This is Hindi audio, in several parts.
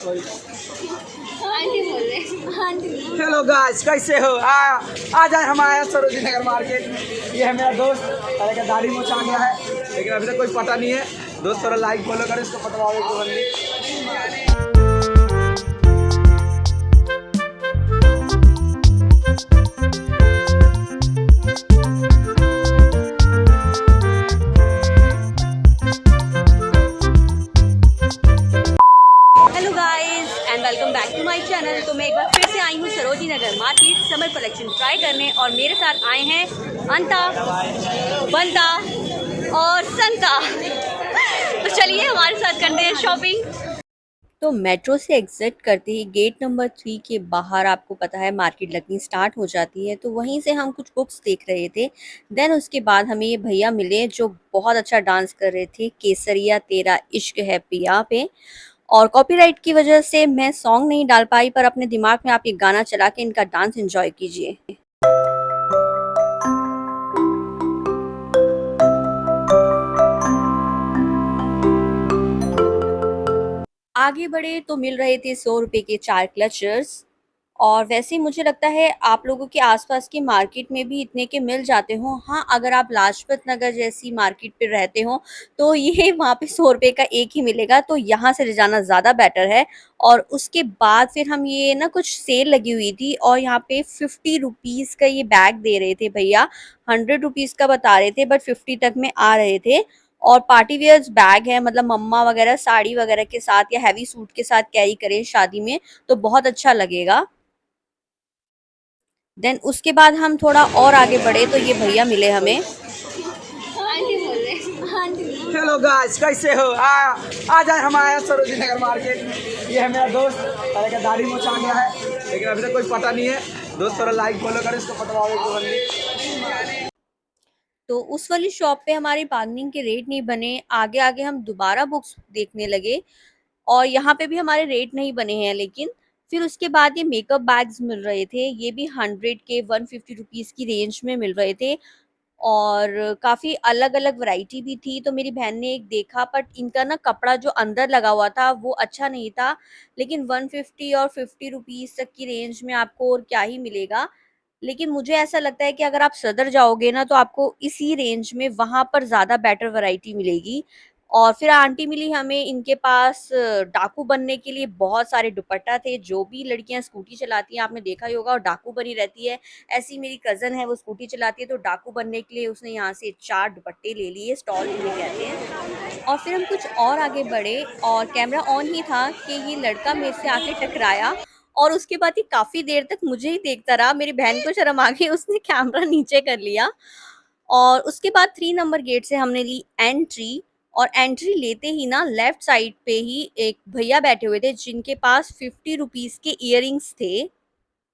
आंटी बोल रहे। हेलो गाइस, कैसे हो? आज हम आए हैं सरोजी नगर मार्केट में। ये है मेरा दोस्त, पहले का दाढ़ी मोछ आ गया है, लेकिन अभी तक कुछ पता नहीं है। दोस्त थोड़ा लाइक फॉलो करें, इसको पता होगा। Hello guys and welcome back to my channel. तो मैं एक बार फिर से आई हूँ Sarojini Nagar market summer collection try करने, और मेरे साथ आए हैं अंता, बंता और संता। तो चलिए हमारे साथ करते हैं शॉपिंग। तो मेट्रो से एग्जिट करते ही गेट नंबर 3 के बाहर आपको पता है मार्केट लगनी स्टार्ट हो जाती है। तो वहीं से हम कुछ बुक्स देख रहे थे। देन उसके बाद हमें ये भैया मिले जो बहुत अच्छा डांस कर रहे थे, केसरिया तेरा इश्क है पिया पे। और कॉपीराइट की वजह से मैं सॉन्ग नहीं डाल पाई, पर अपने दिमाग में आप ये गाना चला के इनका डांस एंजॉय कीजिए। आगे बढ़े तो मिल रहे थे 100 रुपए के 4 क्लचर्स। और वैसे ही मुझे लगता है आप लोगों के आसपास की मार्केट में भी इतने के मिल जाते हो। हाँ, अगर आप लाजपत नगर जैसी मार्केट पे रहते हो तो ये वहाँ पे 100 रुपए का एक ही मिलेगा, तो यहाँ से ले जाना ज़्यादा बेटर है। और उसके बाद फिर हम ये ना कुछ सेल लगी हुई थी, और यहाँ पे 50 रुपीज़ का ये बैग दे रहे थे भैया। 100 रुपीज़ का बता रहे थे बट 50 तक में आ रहे थे। और पार्टी वियर्स बैग है, मतलब मम्मा वगैरह साड़ी वगैरह के साथ या हैवी सूट के साथ कैरी करें शादी में तो बहुत अच्छा लगेगा। देन उसके बाद हम थोड़ा और आगे बढ़े तो ये भैया मिले हमें। आंटी बोल रहे। आंटी। हेलो गाइस, कैसे हो? आज हम आए हैं सरोजी नगर मार्केट में। ये है मेरा दोस्त, पहले का दाढ़ी मोछ आ गया है, लेकिन अभी तक कुछ पता नहीं है। दोस्त थोड़ा लाइक फॉलो करें, इसको पता होगा। तो उस वाली शॉप पे हमारी बार्गेनिंग के रेट नहीं बने। आगे आगे हम दोबारा बुक्स देखने लगे, और यहाँ पे भी हमारे रेट नहीं बने हैं। लेकिन फिर उसके बाद ये मेकअप बैग्स मिल रहे थे, ये भी 100 के 150 रुपीज़ की रेंज में मिल रहे थे। और काफ़ी अलग-अलग वैरायटी भी थी। तो मेरी बहन ने एक देखा, बट इनका ना कपड़ा जो अंदर लगा हुआ था वो अच्छा नहीं था। लेकिन 150 और 50 रुपीज़ तक की रेंज में आपको और क्या ही मिलेगा। लेकिन मुझे ऐसा लगता है कि अगर आप सदर जाओगे ना तो आपको इसी रेंज में वहाँ पर ज़्यादा बेटर वैरायटी मिलेगी। और फिर आंटी मिली हमें, इनके पास डाकू बनने के लिए बहुत सारे दुपट्टा थे। जो भी लड़कियां स्कूटी चलाती हैं आपने देखा ही होगा, और डाकू बनी रहती है। ऐसी मेरी कज़न है, वो स्कूटी चलाती है, तो डाकू बनने के लिए उसने यहाँ से 4 दुपट्टे ले लिए, स्टॉल जिन्हें कहते हैं। और फिर हम कुछ और आगे बढ़े, और कैमरा ऑन ही था कि ये लड़का मेरे से आके टकराया। और उसके बाद ये काफ़ी देर तक मुझे ही देखता रहा। मेरी बहन को शर्म आ गई, उसने कैमरा नीचे कर लिया। और उसके बाद 3 नंबर गेट से हमने ली एंट्री। और एंट्री लेते ही ना लेफ्ट साइड पे ही एक भैया बैठे हुए थे जिनके पास 50 रुपीज़ के इयररिंग्स थे।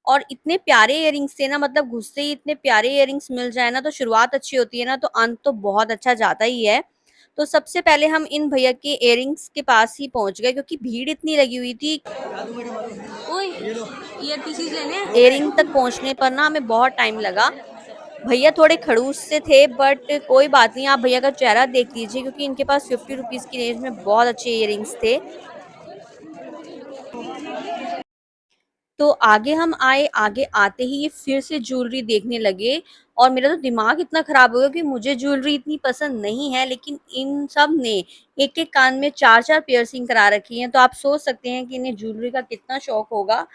और इतने प्यारे इयररिंग्स थे ना, मतलब घुसते ही इतने प्यारे इयररिंग्स मिल जाए ना तो शुरुआत अच्छी होती है ना, तो अंत तो बहुत अच्छा जाता ही है। तो सबसे पहले हम इन भैया के इयररिंग्स के पास ही पहुंच गए, क्योंकि भीड़ इतनी लगी हुई थी। ओए, ईयर पीसीज लेने हैं। इयररिंग तक पहुंचने पर ना हमें बहुत टाइम लगा। भैया थोड़े खड़ूस से थे, बट कोई बात नहीं, आप भैया का चेहरा देख लीजिए, क्योंकि इनके पास 50 रुपीज़ की रेंज में बहुत अच्छे इयररिंग्स थे। तो आगे हम आए, आगे आते ही ये फिर से ज्वेलरी देखने लगे। और मेरा तो दिमाग इतना खराब हो गया कि मुझे ज्वेलरी इतनी पसंद नहीं है, लेकिन इन सब ने एक एक कान में 4 4 पियर्सिंग करा रखी हैं। तो आप सोच सकते हैं कि इन्हें ज्वेलरी का कितना शौक होगा।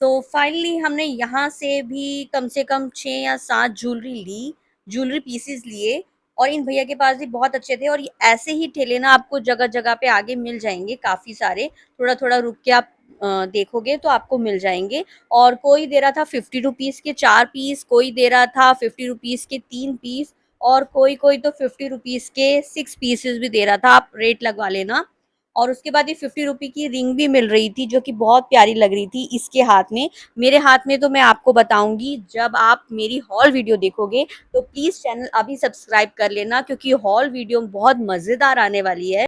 तो फाइनली हमने यहाँ से भी कम से कम 6 या 7 ज्वेलरी पीसेस लिए। और इन भैया के पास भी बहुत अच्छे थे, और ये ऐसे ही ठेले ना आपको जगह जगह पे आगे मिल जाएंगे काफ़ी सारे। थोड़ा थोड़ा रुक के आप देखोगे तो आपको मिल जाएंगे। और कोई दे रहा था 50 रुपीज़ के 4 पीस, कोई दे रहा था 50 रुपीज़ के 3 पीस, और कोई कोई तो 50 रुपीज़ के 6 पीसेस भी दे रहा था। आप रेट लगवा लेना। और उसके बाद ये 50 रुपए की रिंग भी मिल रही थी, जो कि बहुत प्यारी लग रही थी इसके हाथ में। मेरे हाथ में तो मैं आपको बताऊंगी जब आप मेरी हॉल वीडियो देखोगे। तो प्लीज़ चैनल अभी सब्सक्राइब कर लेना, क्योंकि हॉल वीडियो बहुत मज़ेदार आने वाली है।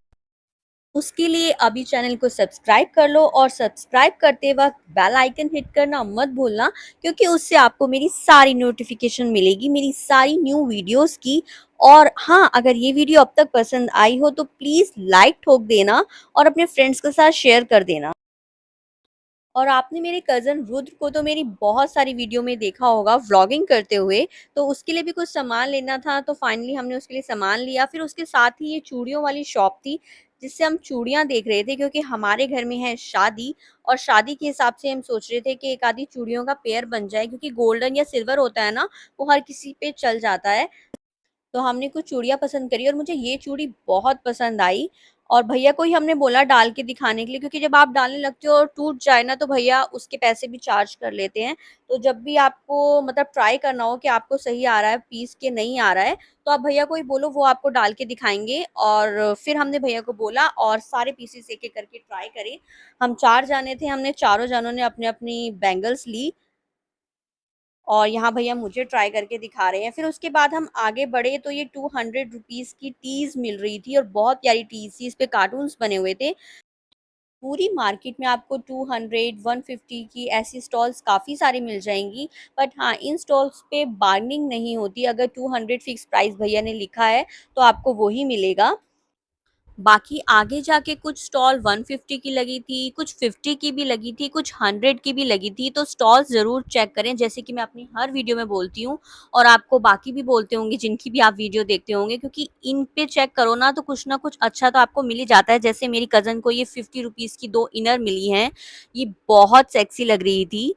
उसके लिए अभी चैनल को सब्सक्राइब कर लो, और सब्सक्राइब करते वक्त बेल आइकन हिट करना मत भूलना, क्योंकि उससे आपको मेरी सारी नोटिफिकेशन मिलेगी, मेरी सारी न्यू वीडियोस की। और हाँ, अगर ये वीडियो अब तक पसंद आई हो तो प्लीज़ लाइक ठोक देना, और अपने फ्रेंड्स के साथ शेयर कर देना। और आपने मेरे कज़न रुद्र को तो मेरी बहुत सारी वीडियो में देखा होगा व्लॉगिंग करते हुए, तो उसके लिए भी कुछ सामान लेना था, तो फाइनली हमने उसके लिए सामान लिया। फिर उसके साथ ही ये चूड़ियों वाली शॉप थी, जिससे हम चूड़ियाँ देख रहे थे क्योंकि हमारे घर में है शादी और शादी के हिसाब से हम सोच रहे थे कि एक आधी चूड़ियों का पेयर बन जाए क्योंकि गोल्डन या सिल्वर होता है ना, वो हर किसी पे चल जाता है। तो हमने कुछ चूड़ियाँ पसंद करी और मुझे ये चूड़ी बहुत पसंद आई और भैया को ही हमने बोला डाल के दिखाने के लिए क्योंकि जब आप डालने लगते हो और टूट जाए ना तो भैया उसके पैसे भी चार्ज कर लेते हैं। तो जब भी आपको मतलब ट्राई करना हो कि आपको सही आ रहा है पीस के नहीं आ रहा है, तो आप भैया को ही बोलो वो आपको डाल के दिखाएँगे और फिर हमने भैया को बोला और सारे पीसेस एक-एक करके ट्राई करे। हम 4 जाने थे, हमने चारों जनों ने अपनी-अपनी बैंगल्स ली और यहाँ भैया मुझे ट्राई करके दिखा रहे हैं। फिर उसके बाद हम आगे बढ़े तो ये 200 रुपीज़ की टीज़ मिल रही थी और बहुत प्यारी टीज़ थी, इस पे कार्टून्स बने हुए थे। पूरी मार्केट में आपको 200, 150 की ऐसी स्टॉल्स काफ़ी सारी मिल जाएँगी। बट हाँ, इन स्टॉल्स पे बार्गेनिंग नहीं होती, अगर 200 फिक्स प्राइस भैया ने लिखा है, तो आपको वो ही मिलेगा। बाकी आगे जाके कुछ स्टॉल 150 की लगी थी, कुछ 50 की भी लगी थी, कुछ 100 की भी लगी थी, तो स्टॉल्स ज़रूर चेक करें जैसे कि मैं अपनी हर वीडियो में बोलती हूँ और आपको बाकी भी बोलते होंगे जिनकी भी आप वीडियो देखते होंगे क्योंकि इन पे चेक करो ना कुछ अच्छा तो आपको मिल ही जाता है। जैसे मेरी कज़न को ये 50 रुपीज़ की 2 इनर मिली हैं, ये बहुत सेक्सी लग रही थी।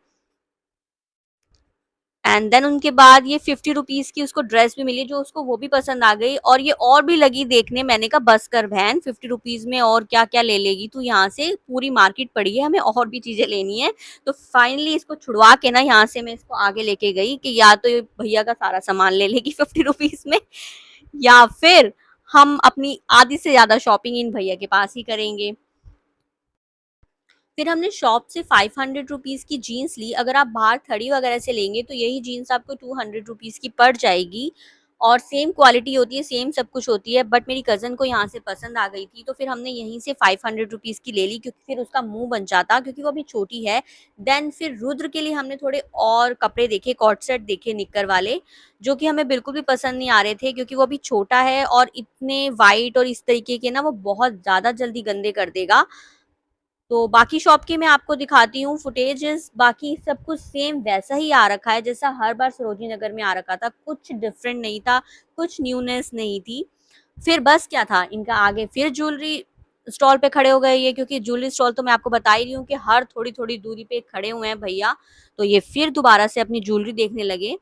एंड देन उनके बाद ये 50 रुपीज़ की उसको ड्रेस भी मिली जो उसको वो भी पसंद आ गई और ये और भी लगी देखने। मैंने कहा बस कर बहन 50 रुपीज़ में और क्या-क्या ले लेगी तू, यहाँ से पूरी मार्केट पड़ी है, हमें और भी चीज़ें लेनी है। तो फाइनली इसको छुड़वा के ना यहाँ से मैं इसको आगे लेके गई कि या तो ये भैया का सारा सामान ले लेगी 50 रुपीज़ में या फिर हम अपनी आधी से ज़्यादा शॉपिंग इन भैया के पास ही करेंगे। फिर हमने शॉप से 500 रुपीज़ की जीन्स ली। अगर आप बाहर थड़ी वगैरह से लेंगे तो यही जीन्स आपको 200 रुपीज़ की पड़ जाएगी और सेम क्वालिटी होती है, सेम सब कुछ होती है। बट मेरी कज़न को यहाँ से पसंद आ गई थी तो फिर हमने यहीं से 500 रुपीज़ की ले ली क्योंकि फिर उसका मुँह बन जाता क्योंकि वो अभी छोटी है। देन फिर रुद्र के लिए हमने थोड़े और कपड़े देखे, कॉर्ड सेट देखे निक्कर वाले, जो कि हमें बिल्कुल भी पसंद नहीं आ रहे थे क्योंकि वो अभी छोटा है और इतने व्हाइट और इस तरीके के ना वो बहुत ज़्यादा जल्दी गंदे कर देगा। तो बाकी शॉप की मैं आपको दिखाती हूँ फुटेजेस, बाकी सब कुछ सेम वैसा ही आ रखा है जैसा हर बार सरोजिनी नगर में आ रखा था, कुछ डिफरेंट नहीं था, कुछ न्यूनेस नहीं थी। फिर बस क्या था, इनका आगे फिर ज्वेलरी स्टॉल पे खड़े हो गए ये क्योंकि ज्वेलरी स्टॉल तो मैं आपको बता ही रही हूँ कि हर थोड़ी-थोड़ी दूरी पे खड़े हुए हैं भैया, तो ये फिर दोबारा से अपनी ज्वेलरी देखने लगे।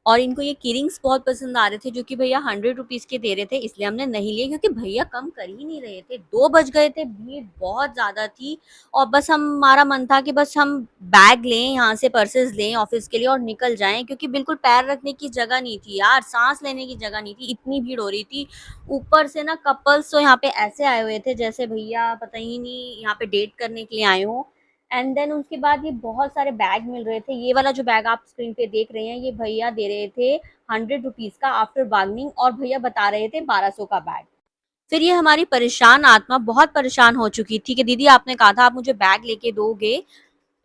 और इनको ये कीरिंग्स बहुत पसंद आ रहे थे जो कि भैया 100 रुपीज़ के दे रहे थे, इसलिए हमने नहीं लिए क्योंकि भैया कम कर ही नहीं रहे थे। 2 बज गए थे, भीड़ बहुत ज़्यादा थी और बस हमारा मन था कि बस हम बैग लें, यहाँ से पर्सेज़ लें ऑफ़िस के लिए और निकल जाएँ क्योंकि बिल्कुल पैर रखने की जगह नहीं थी यार, साँस लेने की जगह नहीं थी, इतनी भीड़ हो रही थी। ऊपर से ना कपल्स तो यहाँ पे ऐसे आए हुए थे जैसे भैया पता ही नहीं यहाँ पे डेट करने के लिए आए हों। एंड देन उसके बाद ये बहुत सारे बैग मिल रहे थे। ये वाला जो बैग आप स्क्रीन पे देख रहे हैं, ये भैया दे रहे थे 100 रुपीज़ का आफ्टर बार्गेनिंग और भैया बता रहे थे 1200 का बैग। फिर ये हमारी परेशान आत्मा बहुत परेशान हो चुकी थी कि दीदी आपने कहा था आप मुझे बैग लेके दोगे।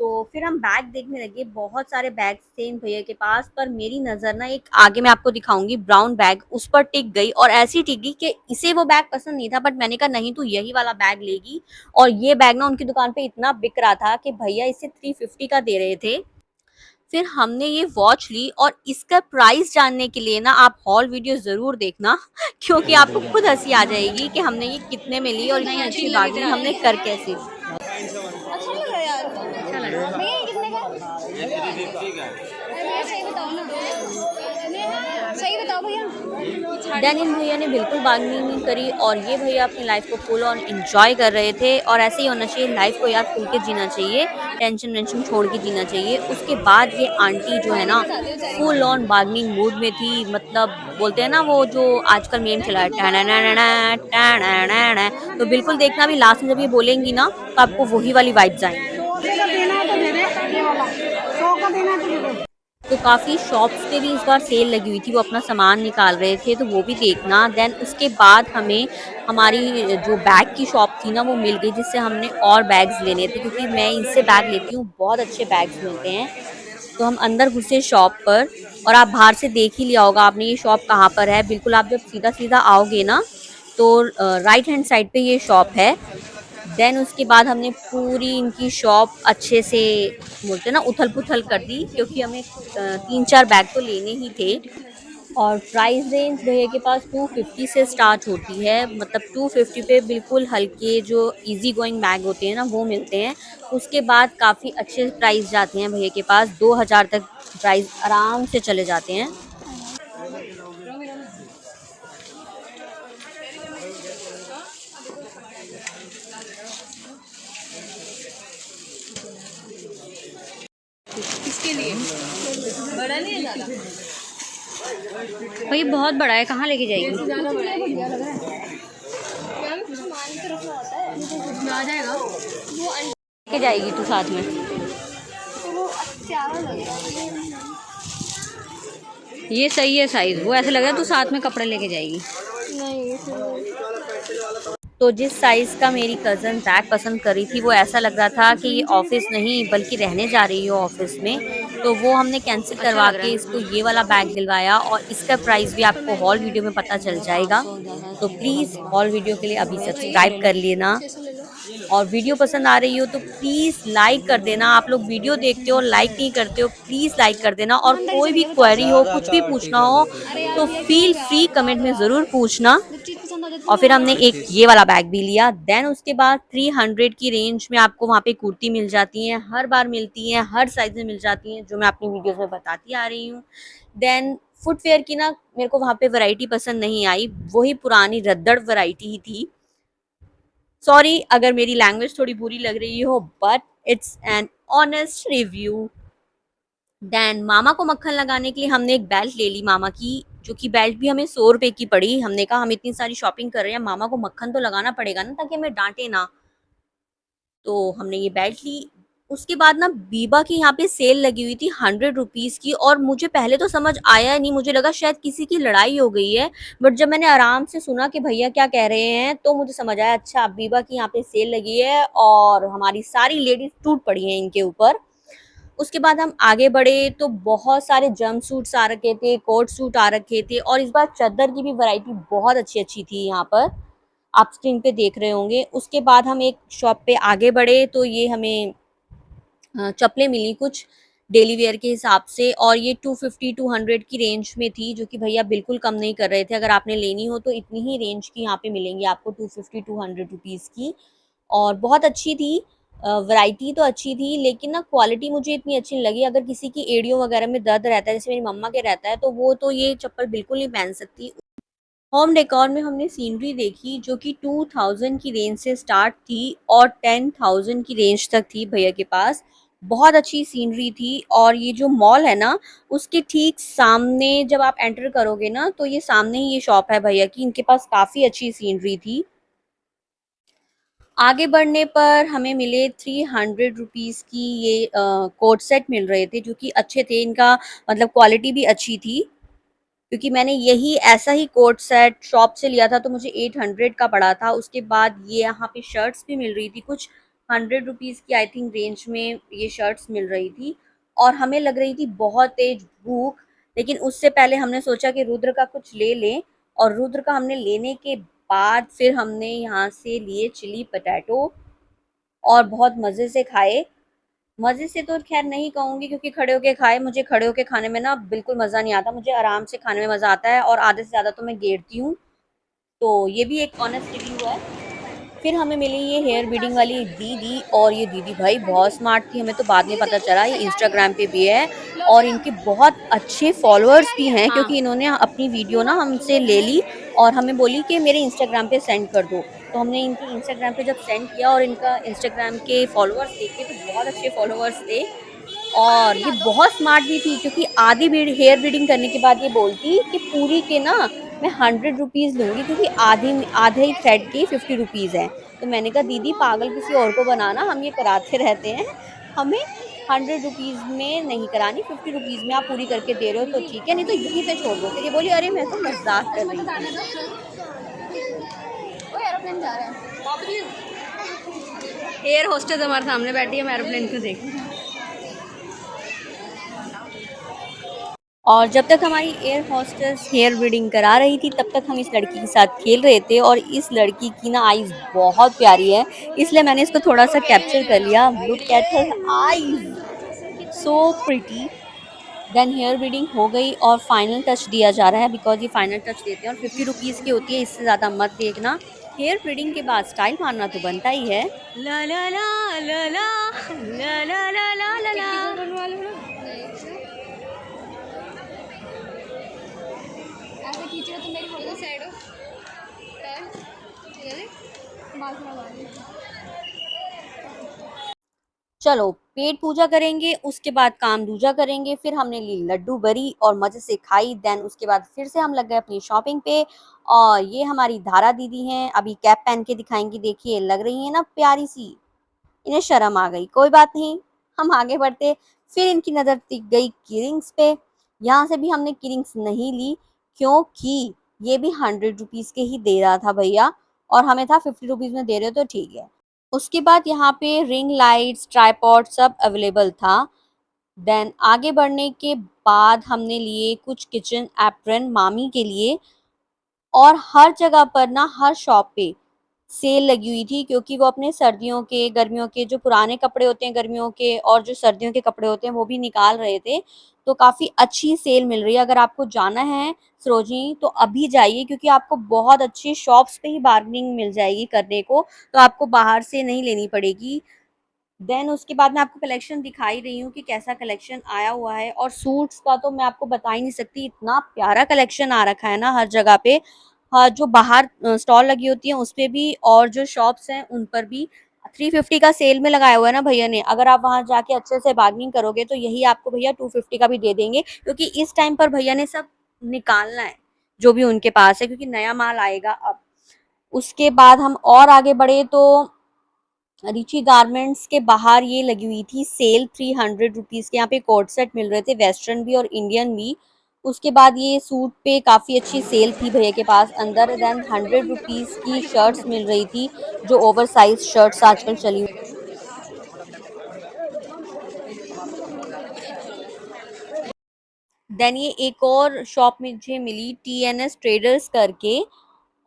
तो फिर हम बैग देखने लगे, बहुत सारे बैग्स थे इन भैया के पास, पर मेरी नज़र ना एक आगे मैं आपको दिखाऊँगी ब्राउन बैग उस पर टिक गई और ऐसी टिक गई कि इसे वो बैग पसंद नहीं था बट मैंने कहा नहीं तू यही वाला बैग लेगी और ये बैग ना उनकी दुकान पे इतना बिक रहा था कि भैया इसे 350 का दे रहे थे। फिर हमने ये वॉच ली और इसका प्राइस जानने के लिए ना आप हॉल वीडियो ज़रूर देखना क्योंकि आपको खुद हँसी आ जाएगी कि हमने ये कितने में ली और इतनी अच्छी बार्गेनिंग हमने कर कैसे ली। अच्छा लग रहा है यार। अच्छा लग रहा है भैया, ये कितने का? ये 350 का है। भैया सही बताओ ना, सही बताओ भैया। देन इन भैया ने बिल्कुल बार्गेनिंग नहीं करी और ये भैया अपनी लाइफ को फुल ऑन एंजॉय कर रहे थे और ऐसे ही होना चाहिए लाइफ को यार, खुल के जीना चाहिए, टेंशन वेंशन छोड़ के जीना चाहिए। उसके बाद ये आंटी जो है ना फुल ऑन बार्गेनिंग मूड में थी, मतलब बोलते हैं ना वो जो आजकल मेम चला है टैनानाना, टैनानाना, तो बिल्कुल देखना भी लास्ट में जब ये बोलेंगी ना तो आपको वही वाली वाइब्स आएंगी। 100 का देना है तो दे दे, ये वाला 100 का देना है तो दे दे। तो काफ़ी शॉप्स पे भी इस बार सेल लगी हुई थी, वो अपना सामान निकाल रहे थे, तो वो भी देखना। देन उसके बाद हमें हमारी जो बैग की शॉप थी ना वो मिल गई जिससे हमने और बैग्स लेने थे क्योंकि मैं इनसे बैग लेती हूँ, बहुत अच्छे बैग्स मिलते हैं। तो हम अंदर घुसे शॉप पर और आप बाहर से देख ही लिया होगा आपने ये शॉप कहाँ पर है। बिल्कुल आप जब सीधा-सीधा आओगे ना तो राइट हैंड साइड पे ये शॉप है। देन उसके बाद हमने पूरी इनकी शॉप अच्छे से बोलते हैं ना उथल पुथल कर दी, क्योंकि हमें 3-4 बैग तो लेने ही थे। और प्राइस रेंज भैया के पास 250 से स्टार्ट होती है, मतलब 250 पे बिल्कुल हल्के जो इजी गोइंग बैग होते हैं ना वो मिलते हैं। उसके बाद काफ़ी अच्छे प्राइस जाते हैं भैया के पास, 2000 तक प्राइस आराम से चले जाते हैं। किसके लिए? बड़ा नहीं है ज़्यादा? भाई बहुत बड़ा है, कहाँ लेके जाएगी? आ जाएगा वो लेके जाएगी तू साथ में? ये सही है साइज, वो ऐसा लग रहा है तू साथ में कपड़े लेके जाएगी। तो जिस साइज़ का मेरी कज़न बैग पसंद कर रही थी वो ऐसा लग रहा था कि ये ऑफिस नहीं बल्कि रहने जा रही हो ऑफिस में, तो वो हमने कैंसिल करवा के इसको ये वाला बैग दिलवाया, और इसका प्राइस भी आपको हॉल वीडियो में पता चल जाएगा। तो प्लीज़ हॉल वीडियो के लिए अभी सब्सक्राइब कर लेना, और वीडियो पसंद आ रही हो तो प्लीज़ लाइक कर देना। आप लोग वीडियो देखते हो लाइक नहीं करते हो, प्लीज़ लाइक कर देना। और कोई भी क्वेरी हो, कुछ भी पूछना हो तो फील फ्री कमेंट में ज़रूर पूछना। और फिर हमने एक ये वाला बैग भी लिया। देन उसके बाद 300 की रेंज में आपको वहाँ पे कुर्ती मिल जाती हैं, हर बार मिलती हैं, हर साइज में मिल जाती हैं, जो मैं अपनी वीडियोस में बताती आ रही हूँ। देन फुटवेयर की ना मेरे को वहाँ पे वैरायटी पसंद नहीं आई, वही पुरानी रद्दड़ वैरायटी ही थी। सॉरी अगर मेरी लैंग्वेज थोड़ी बुरी लग रही हो, but it's an honest review. Then मामा को मक्खन लगाने के लिए हमने एक बेल्ट ले ली मामा की, जो कि बेल्ट भी हमें 100 रुपए की पड़ी। हमने कहा हम इतनी सारी शॉपिंग कर रहे हैं, मामा को मक्खन तो लगाना पड़ेगा ना ताकि हमें डांटे ना। तो हमने ये बेल्ट ली। उसके बाद ना बीबा की यहाँ पे सेल लगी हुई थी 100 रुपीज़ की, और मुझे पहले तो समझ आया नहीं, मुझे लगा शायद किसी की लड़ाई हो गई है। बट जब मैंने आराम से सुना कि भैया क्या कह रहे हैं तो मुझे समझ आया, अच्छा बीबा की यहाँ पे सेल लगी है और हमारी सारी लेडीज टूट पड़ी हैं इनके ऊपर। उसके बाद हम आगे बढ़े तो बहुत सारे जंप सूट्स आ रखे थे, कोट सूट आ रखे थे, और इस बार चादर की भी वैरायटी बहुत अच्छी अच्छी थी यहाँ पर, आप स्क्रीन पे देख रहे होंगे। उसके बाद हम एक शॉप पे आगे बढ़े तो ये हमें चप्पलें मिली कुछ डेली वेयर के हिसाब से, और ये 250-200 की रेंज में थी, जो कि भैया बिल्कुल कम नहीं कर रहे थे। अगर आपने लेनी हो तो इतनी ही रेंज की यहाँ पे मिलेंगी आपको, 250-200 रुपीज़ की, और बहुत अच्छी थी। वैरायटी तो अच्छी थी लेकिन ना क्वालिटी मुझे इतनी अच्छी नहीं लगी। अगर किसी की एड़ियों वगैरह में दर्द रहता है, जैसे मेरी मम्मा के रहता है, तो वो तो ये चप्पल बिल्कुल नहीं पहन सकती। होम डेकोर में हमने सीनरी देखी जो कि 2000 की रेंज से स्टार्ट थी और 10,000 की रेंज तक थी भैया के पास। बहुत अच्छी सीनरी थी। और ये जो मॉल है ना, उसके ठीक सामने जब आप एंटर करोगे ना तो ये सामने ही ये शॉप है भैया की, इनके पास काफ़ी अच्छी सीनरी थी। आगे बढ़ने पर हमें मिले 300 रुपीज़ की ये कोट सेट मिल रहे थे, जो कि अच्छे थे, इनका मतलब क्वालिटी भी अच्छी थी, क्योंकि मैंने यही ऐसा ही कोट सेट शॉप से लिया था तो मुझे 800 का पड़ा था। उसके बाद ये यहाँ पे शर्ट्स भी मिल रही थी कुछ 100 रुपीज़ की, आई थिंक रेंज में ये शर्ट्स मिल रही थी। और हमें लग रही थी बहुत तेज भूख, लेकिन उससे पहले हमने सोचा कि रुद्र का कुछ ले लें, और रुद्र का हमने लेने के बाद फिर हमने यहाँ से लिए चिली पटैटो और बहुत मज़े से खाए। मज़े से तो ख़ैर नहीं कहूँगी क्योंकि खड़े होके खाए, मुझे खड़े होके खाने में ना बिल्कुल मज़ा नहीं आता, मुझे आराम से खाने में मज़ा आता है, और आधे से ज़्यादा तो मैं गेरती हूँ। तो ये भी एक ऑनेस्ट रिव्यू है। फिर हमें मिली ये हेयर बीडिंग वाली दीदी, और ये दीदी भाई बहुत स्मार्ट थी, हमें तो बाद में पता चला ये इंस्टाग्राम पे भी है, और इनके बहुत अच्छे फॉलोअर्स भी हैं, क्योंकि इन्होंने अपनी वीडियो ना हमसे ले ली और हमें बोली कि मेरे इंस्टाग्राम पे सेंड कर दो। तो हमने इनके इंस्टाग्राम पे जब सेंड किया और इनका इंस्टाग्राम के फॉलोअर्स देखे तो बहुत अच्छे फॉलोअर्स थे। और ये बहुत स्मार्ट भी थी, क्योंकि आधी हेयर ब्रीडिंग करने के बाद ये बोलती कि पूरी के ना मैं 100 रुपीज़ लूँगी, क्योंकि आधे ही थ्रेड के 50 रुपीज़ हैं। तो मैंने कहा दीदी पागल किसी और को बनाना, हम ये कराते रहते हैं, हमें 100 रुपीज़ में नहीं करानी, 50 रुपीज़ में आप पूरी करके दे रहे हो तो ठीक है, नहीं तो यहीं पे छोड़ दो। फिर ये बोली अरे मैं तो मजाक कर रही थी। एरोप्लेन जा रहा है। एयर होस्टेस हमारे सामने बैठी है, हम एरोप्लेन को देख और जब तक हमारी एयर होस्टेस हेयर ब्रीडिंग करा रही थी तब तक हम इस लड़की के साथ खेल रहे थे और इस लड़की की ना आईज बहुत प्यारी है, इसलिए मैंने इसको थोड़ा सा कैप्चर कर लिया। Look at her eyes, so pretty. Then hair braiding हो गई और फाइनल टच दिया जा रहा है, बिकॉज ये फाइनल टच देते हैं और 50 रुपीज़ की होती है, इससे ज़्यादा मत देखना। हेयर ब्रीडिंग के बाद स्टाइल मारना तो बनता ही है। ला ला ला ला ला ला ला ला ला ला ला। ऐसे खींचो तो मेरी फोटो साइड हो कर बाल खराब आ रही है। चलो पेट पूजा करेंगे, उसके बाद काम दूजा करेंगे। फिर हमने ली लड्डू बरी और मजे से खाई। देन उसके बाद फिर से हम लग गए अपनी शॉपिंग पे। और ये हमारी धारा दीदी हैं, अभी कैप पहन के दिखाएंगी, देखिए लग रही है ना प्यारी सी। इन्हें शर्म आ गई, कोई बात नहीं, हम आगे बढ़ते। फिर इनकी नज़र टिक गई किरिंग्स पे। यहाँ से भी हमने किरिंग्स नहीं ली, क्योंकि ये भी 100 रुपीज़ के ही दे रहा था भैया, और हमें था 50 रुपीज़ में दे रहे हो तो ठीक है। उसके बाद यहाँ पे रिंग लाइट्स, ट्राइपॉड सब अवेलेबल था। देन आगे बढ़ने के बाद हमने लिए कुछ किचन एप्रन मामी के लिए। और हर जगह पर ना, हर शॉप पे सेल लगी हुई थी, क्योंकि वो अपने सर्दियों के, गर्मियों के जो पुराने कपड़े होते हैं गर्मियों के, और जो सर्दियों के कपड़े होते हैं वो भी निकाल रहे थे। तो काफ़ी अच्छी सेल मिल रही है। अगर आपको जाना है सरोजनी तो अभी जाइए, क्योंकि आपको बहुत अच्छी शॉप्स पे ही बार्गेनिंग मिल जाएगी करने को, तो आपको बाहर से नहीं लेनी पड़ेगी। देन उसके बाद मैं आपको कलेक्शन दिखा ही रही हूँ कि कैसा कलेक्शन आया हुआ है। और सूट्स का तो मैं आपको बता ही नहीं सकती, इतना प्यारा कलेक्शन आ रखा है ना हर जगह पे। हाँ, जो बाहर स्टॉल लगी होती है उस पे भी, और जो शॉप्स हैं उन पर भी 350 का सेल में लगाया हुआ है ना भैया ने। अगर आप वहां जाके अच्छे से बार्गेनिंग करोगे तो यही आपको भैया 250 का भी दे देंगे, क्योंकि इस टाइम पर भैया ने सब निकालना है जो भी उनके पास है, क्योंकि नया माल आएगा अब। उसके बाद हम और आगे बढ़े तो रिची गारमेंट्स के बाहर ये लगी हुई थी सेल 300 रुपीज़ के। यहाँ पे कोट सेट मिल रहे थे, वेस्टर्न भी और इंडियन भी। उसके बाद ये सूट पे काफ़ी अच्छी सेल थी भैया के पास अंदर। देन 100 रुपीज़ की शर्ट्स मिल रही थी, जो ओवर साइज शर्ट्स आजकल चली। देन ये एक और शॉप मुझे मिली, TNS ट्रेडर्स करके।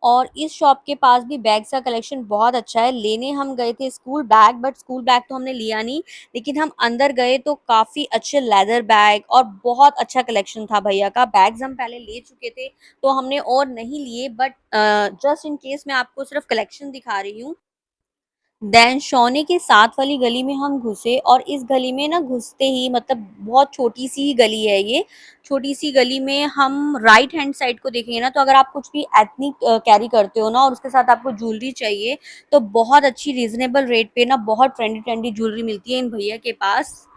और इस शॉप के पास भी बैग्स का कलेक्शन बहुत अच्छा है। लेने हम गए थे school bag, but school bag तो हमने लिया नहीं, लेकिन हम अंदर गए तो काफ़ी अच्छे लेदर बैग और बहुत अच्छा कलेक्शन था भैया का। बैग्स हम पहले ले चुके थे तो हमने और नहीं लिए, बट जस्ट इन केस मैं आपको सिर्फ कलेक्शन दिखा रही हूँ। देन सोने के साथ वाली गली में हम घुसे, और इस गली में ना घुसते ही, मतलब बहुत छोटी सी गली है ये, छोटी सी गली में हम राइट हैंड साइड को देखेंगे ना, तो अगर आप कुछ भी एथनिक कैरी करते हो ना और उसके साथ आपको ज्वेलरी चाहिए, तो बहुत अच्छी रीजनेबल रेट पे ना बहुत ट्रेंडी ट्रेंडी ज्वेलरी मिलती है इन भैया के पास।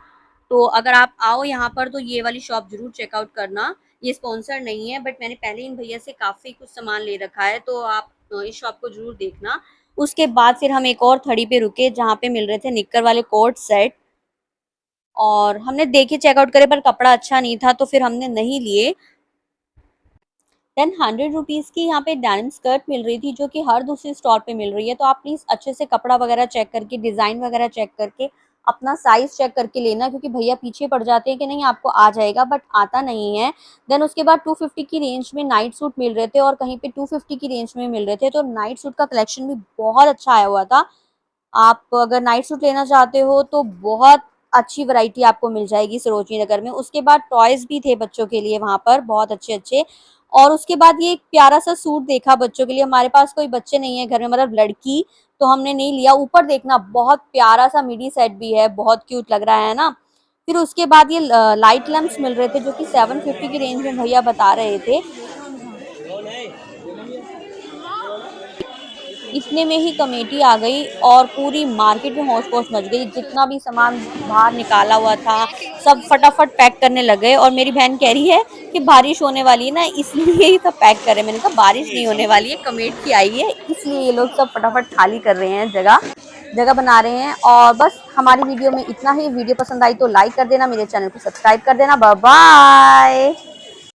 तो अगर आप आओ यहाँ पर तो ये वाली शॉप जरूर चेकआउट करना। ये स्पॉन्सर नहीं है, बट मैंने पहले इन भैया से काफ़ी कुछ सामान ले रखा है, तो आप इस शॉप को जरूर देखना। उसके बाद फिर हम एक और थड़ी पे रुके जहाँ पे मिल रहे थे निक्कर वाले कोट सेट, और हमने देखे चेकआउट करे पर कपड़ा अच्छा नहीं था तो फिर हमने नहीं लिए। देन 100 रुपीज़ की यहाँ पे डेनिम स्कर्ट मिल रही थी, जो कि हर दूसरी स्टॉल पे मिल रही है। तो आप प्लीज़ अच्छे से कपड़ा वगैरह चेक करके, डिज़ाइन वगैरह चेक करके, अपना साइज़ चेक करके लेना, क्योंकि भैया पीछे पड़ जाते हैं कि नहीं आपको आ जाएगा, बट आता नहीं है। देन उसके बाद 250 की रेंज में नाइट सूट मिल रहे थे, और कहीं पे 250 की रेंज में मिल रहे थे। तो नाइट सूट का कलेक्शन भी बहुत अच्छा आया हुआ था। आप अगर नाइट सूट लेना चाहते हो तो बहुत अच्छी वैरायटी आपको मिल जाएगी सरोजनी नगर में। उसके बाद टॉयज भी थे बच्चों के लिए वहां पर, बहुत अच्छे अच्छे। और उसके बाद ये एक प्यारा सा सूट देखा बच्चों के लिए। हमारे पास कोई बच्चे नहीं है घर में, मतलब लड़की, तो हमने नहीं लिया। ऊपर देखना, बहुत प्यारा सा मिडी सेट भी है, बहुत क्यूट लग रहा है ना। फिर उसके बाद ये लाइट लैंप्स मिल रहे थे, जो कि 750 की रेंज में भैया बता रहे थे। इतने में ही कमेटी आ गई और पूरी मार्केट में होश पोश मच गई। जितना भी सामान बाहर निकाला हुआ था सब फटाफट पैक करने लग गए। और मेरी बहन कह रही है कि बारिश होने वाली है ना, इसलिए ही सब पैक करे। मैंने कहा बारिश नहीं होने वाली है, कमेटी आई है इसलिए ये लोग सब फटाफट खाली कर रहे हैं, जगह जगह बना रहे हैं। और बस हमारी वीडियो में इतना ही। वीडियो पसंद आई तो लाइक कर देना, मेरे चैनल को सब्सक्राइब कर देना। Bye bye.